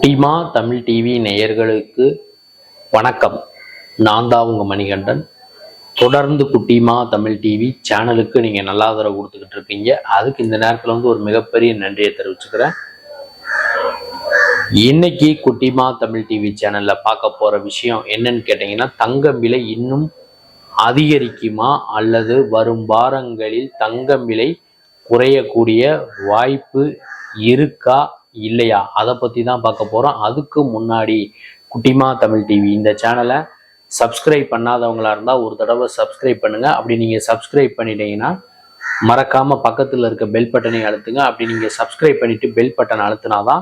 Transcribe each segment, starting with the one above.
குட்டிமா தமிழ் டிவி நேயர்களுக்கு வணக்கம். நான் தான் உங்க மணிகண்டன். தொடர்ந்து குட்டிமா தமிழ் டிவி சேனலுக்கு நீங்க நல்ல ஆதரவு கொடுத்துக்கிட்டு இருக்கீங்க. அதுக்கு இந்த நேரத்துல ஒரு மிகப்பெரிய நன்றியை தெரிவிச்சுக்கிறேன். இன்னைக்கு குட்டிமா தமிழ் டிவி சேனல்ல பார்க்க போற விஷயம் என்னன்னு கேட்டீங்கன்னா, தங்கம் விலை இன்னும் அதிகரிக்குமா அல்லது வரும் வாரங்களில் தங்கம் விலை குறையக்கூடிய வாய்ப்பு இருக்கா இல்லையா, அதை பற்றி தான் பார்க்க போகிறோம். அதுக்கு முன்னாடி குட்டிமா தமிழ் டிவி இந்த சேனலை சப்ஸ்கிரைப் பண்ணாதவங்களா இருந்தால் ஒரு தடவை சப்ஸ்கிரைப் பண்ணுங்கள். அப்படி நீங்கள் சப்ஸ்கிரைப் பண்ணிட்டீங்கன்னா மறக்காமல் பக்கத்தில் இருக்க பெல் பட்டனை அழுத்துங்க. அப்படி நீங்கள் சப்ஸ்கிரைப் பண்ணிவிட்டு பெல் பட்டன் அழுத்தினா தான்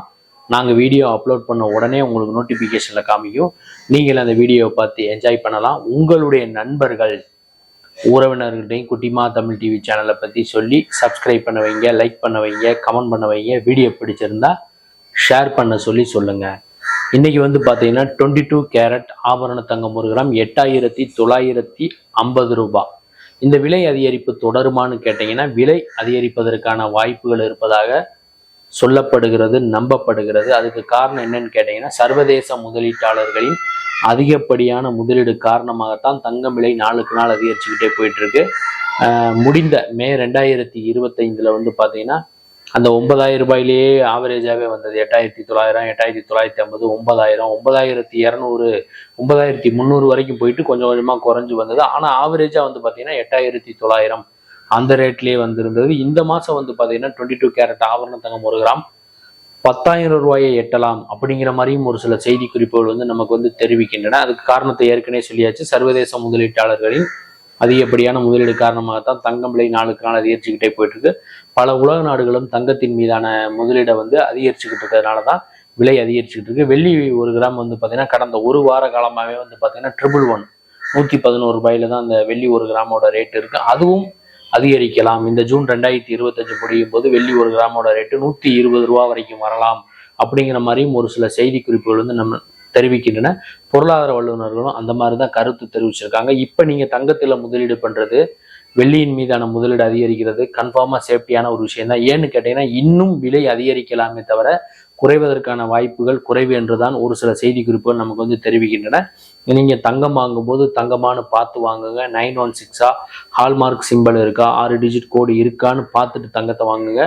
நாங்கள் வீடியோ அப்லோட் பண்ண உடனே உங்களுக்கு நோட்டிஃபிகேஷனில் காமிக்கும். நீங்கள் அந்த வீடியோவை பார்த்து என்ஜாய் பண்ணலாம். உங்களுடைய நண்பர்கள் உறவினர்கள்டையும் குட்டிமா தமிழ் டிவி சேனலை பற்றி சொல்லி சப்ஸ்கிரைப் பண்ண வைங்க, லைக் பண்ண வைங்க, கமெண்ட் பண்ண வைங்க. வீடியோ பிடிச்சிருந்தா ஷேர் பண்ண சொல்லுங்க. இன்னைக்கு பார்த்தீங்கன்னா 22 கேரட் ஆபரண தங்கம் 1 கிராம் 8950 ரூபாய். இந்த விலை அதிகரிப்பு தொடருமான்னு கேட்டீங்கன்னா, விலை அதிகரிப்பதற்கான வாய்ப்புகள் இருப்பதாக சொல்லப்படுகிறது, நம்பப்படுகிறது. அதுக்கு காரணம் என்னன்னு கேட்டீங்கன்னா, சர்வதேச முதலீட்டாளர்களின் அதிகப்படியான முதலீடு காரணமாகத்தான் தங்கம் விலை நாளுக்கு நாள் அதிகரிச்சுக்கிட்டே போயிட்டு இருக்கு. முடிந்த மே 2025 பார்த்தீங்கன்னா அந்த 9000 ரூபாயிலேயே ஆவரேஜாகவே வந்தது. 8900, 8950, 9000, 9200, 9300 வரைக்கும் போயிட்டு கொஞ்சம் கொஞ்சமாக குறைஞ்சு வந்தது. ஆனால் ஆவரேஜாக பார்த்தீங்கன்னா 8900 அந்த ரேட்லேயே வந்திருந்தது. இந்த மாதம் பார்த்தீங்கன்னா 22 கேரட் ஆபரண தங்கம் 1 கிராம் 10,000 ரூபாயை எட்டலாம் அப்படிங்கிற மாதிரியும் ஒரு சில செய்தி குறிப்புகள் நமக்கு தெரிவிக்கின்றன. அதுக்கு காரணத்தை ஏற்கனவே சொல்லியாச்சு. சர்வதேச முதலீட்டாளர்களின் அதிகப்படியான முதலீடு காரணமாகத்தான் தங்கம் விலை நாளுக்கு நாள் அதிகரிச்சுக்கிட்டே போயிட்டு இருக்கு. பல உலக நாடுகளும் தங்கத்தின் மீதான முதலீடை அதிகரிச்சுக்கிட்டு இருக்கிறதுனால தான் விலை அதிகரிச்சுக்கிட்டு இருக்கு. வெள்ளி 1 கிராம் பார்த்தீங்கன்னா கடந்த ஒரு வார காலமாகவே பார்த்தீங்கன்னா 111 111 ரூபாயில தான் அந்த வெள்ளி 1 கிராமோட ரேட் இருக்கு. அதுவும் அதிகரிக்கலாம். இந்த ஜூன் 2025 முடியும் போது வெள்ளி 1 கிராமோட ரேட்டு 120 ரூபா வரைக்கும் வரலாம் அப்படிங்கிற மாதிரியும் ஒரு சில செய்தி குறிப்புகள் நம்ம தெரிவிக்கின்றன. பொருளாதார வல்லுநர்களும் அந்த மாதிரி தான் கருத்து தெரிவிச்சிருக்காங்க. இப்போ நீங்க தங்கத்துல முதலீடு பண்றது, வெள்ளியின் மீதான முதலீடு அதிகரிக்கிறது கன்ஃபார்மா சேஃப்டியான ஒரு விஷயம் தான். ஏன்னு கேட்டீங்கன்னா, இன்னும் விலை அதிகரிக்கலாமே தவிர குறைவதற்கான வாய்ப்புகள் குறைவு என்றுதான் ஒரு சில செய்தி குறிப்புகள் நமக்கு தெரிவிக்கின்றன. நீங்க தங்கம் வாங்கும்போது தங்கமான பார்த்து வாங்குங்க. 916 ஹால்மார்க் சிம்பிள் இருக்கா, 6 டிஜிட் கோடு இருக்கான்னு பார்த்துட்டு தங்கத்தை வாங்குங்க.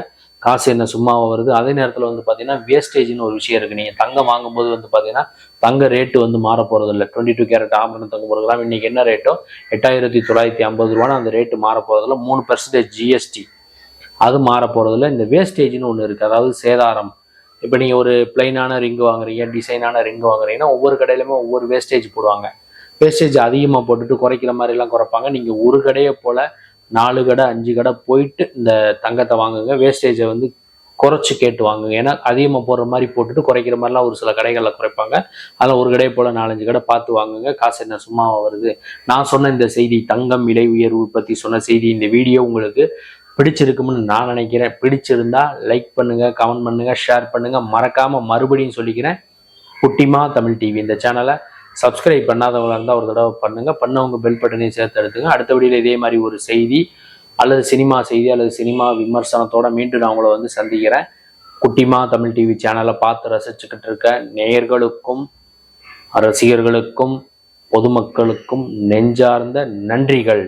காசு என்ன சும்மாவா வருது? அதே நேரத்தில் பார்த்தீங்கன்னா வேஸ்டேஜ்னு ஒரு விஷயம் இருக்குது. நீங்கள் தங்கம் வாங்கும்போது பார்த்தீங்கன்னா தங்க ரேட்டு மாற போகிறது இல்லை. 22 கேரட் ஆபரண தங்கம் 1 கிராம் இன்னைக்கு என்ன ரேட்டோ 8950 ரூபான்னு அந்த ரேட்டு மாற போகிறதில்ல. 3% ஜிஎஸ்டி அது மாற போகிறதில்ல. இந்த வேஸ்டேஜ்னு ஒன்று இருக்குது, அதாவது சேதாரம். இப்போ நீங்கள் ஒரு பிளைனான ரிங்கு வாங்குறீங்க, டிசைனான ரிங்கு வாங்குறீங்கன்னா ஒவ்வொரு கடையிலுமே ஒவ்வொரு வேஸ்டேஜ் போடுவாங்க. வேஸ்டேஜ் அதிகமாக போட்டுட்டு குறைக்கிற மாதிரிலாம் குறைப்பாங்க. நீங்கள் ஒரு கடையை போல் 4 கடை 5 கடை போயிட்டு இந்த தங்கத்தை வாங்குங்க. வேஸ்டேஜை குறைச்சி கேட்டு வாங்குங்க. ஏன்னா அதிகமாக போடுற மாதிரி போட்டுட்டு குறைக்கிற மாதிரிலாம் ஒரு சில கடைகளில் குறைப்பாங்க. அதில் ஒரு கடையை போல் 4-5 கடை பார்த்து வாங்குங்க. காசு என்ன சும்மாவா வருது? நான் சொன்ன இந்த செய்தி, தங்கம் விலை உயர்வு பற்றி சொன்ன செய்தி, இந்த வீடியோ உங்களுக்கு பிடிச்சிருக்கும்னு நான் நினைக்கிறேன். பிடிச்சிருந்தா லைக் பண்ணுங்க, கமெண்ட் பண்ணுங்க, ஷேர் பண்ணுங்க. மறக்காம மறுபடியும் சொல்லிக்கிறேன், குட்டிமா தமிழ் டிவி இந்த சேனலை சப்ஸ்கிரைப் பண்ணாதவங்களா இருந்தால் ஒரு தடவை பண்ணுங்க. பண்ணவங்க பெல் பட்டனையும் சேர்த்து எடுத்துங்க. அடுத்த வீடியோவில் இதே மாதிரி ஒரு செய்தி அல்லது சினிமா செய்தி அல்லது சினிமா விமர்சனத்தோட மீண்டும் நான் உங்களை சந்திக்கிறேன். குட்டிமா தமிழ் டிவி சேனலை பார்த்து ரசிச்சுக்கிட்டு இருக்க நேயர்களுக்கும் ரசிகர்களுக்கும் பொதுமக்களுக்கும் நெஞ்சார்ந்த நன்றிகள்.